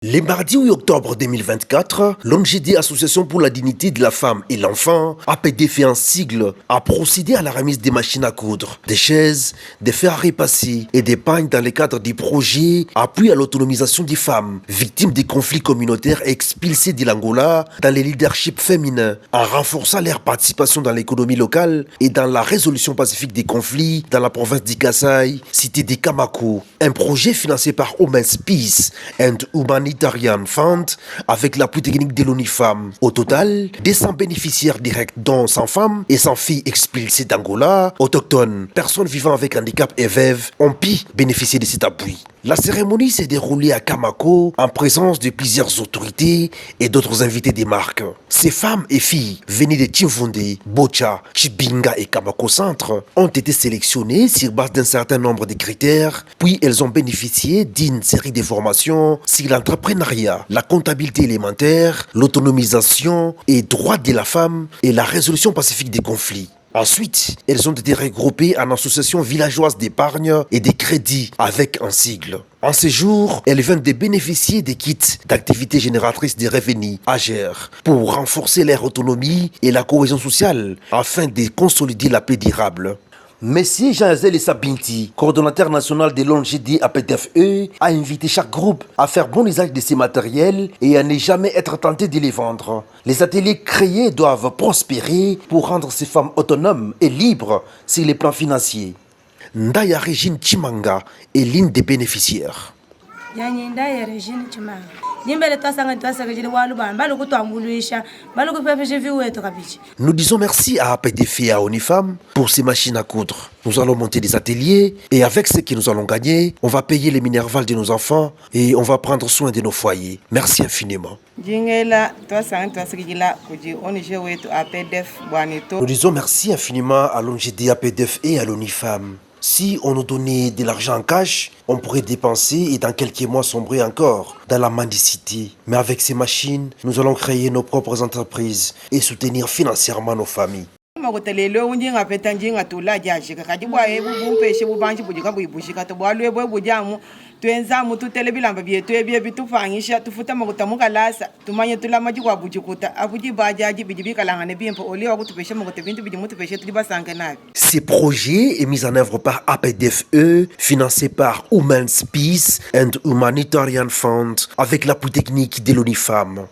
Le mardi 8 octobre 2024, l'ONGD Association pour la dignité de la femme et l'enfant, APDF en sigle, a procédé à la remise des machines à coudre, des chaises, des fers à repasser et des pagnes dans le cadre du projet Appui à l'autonomisation des femmes, victimes des conflits communautaires expulsées de l'Angola dans les leaderships féminins, en renforçant leur participation dans l'économie locale et dans la résolution pacifique des conflits dans la province d'Ikasai, cité de Kamako. Un projet financé par Women's Peace and Humanitarian Fund avec l'appui technique de l'ONIFAM. Au total, 200 bénéficiaires directs dont 100 femmes et 100 filles expulsées d'Angola, autochtones, personnes vivant avec handicap et veuves, ont pu bénéficier de cet appui. La cérémonie s'est déroulée à Kamako en présence de plusieurs autorités et d'autres invités des marques. Ces femmes et filles venues de Timvunde, Bocha, Chibinga et Kamako Centre ont été sélectionnées sur base d'un certain nombre de critères, puis elles ont bénéficié d'une série de formations sur l'entrepreneuriat, la comptabilité élémentaire, l'autonomisation et droits de la femme et la résolution pacifique des conflits. Ensuite, elles ont été regroupées en associations villageoises d'épargne et de crédit avec un sigle. En ces jours, elles viennent de bénéficier des kits d'activités génératrices de revenus AGER pour renforcer leur autonomie et la cohésion sociale afin de consolider la paix durable. Monsieur Jean-Zel Sabinti, coordonnateur national de l'ONGD APDFE, a invité chaque groupe à faire bon usage de ces matériels et à ne jamais être tenté de les vendre. Les ateliers créés doivent prospérer pour rendre ces femmes autonomes et libres sur les plans financiers. Ndaya Régine Chimanga est l'une des bénéficiaires. Nous disons merci à APDF et à ONIFAM pour ces machines à coudre. Nous allons monter des ateliers et avec ce que nous allons gagner, on va payer les minervales de nos enfants et on va prendre soin de nos foyers. Merci infiniment. Nous disons merci infiniment à l'ONGD APDF et à l'ONIFAM. Si on nous donnait de l'argent en cash, on pourrait dépenser et dans quelques mois sombrer encore dans la mendicité. Mais avec ces machines, nous allons créer nos propres entreprises et soutenir financièrement nos familles. Ce projet est mis en œuvre par APDFE, financé par Women's Peace and Humanitarian Fund, avec l'appui technique de l'ONIFAM.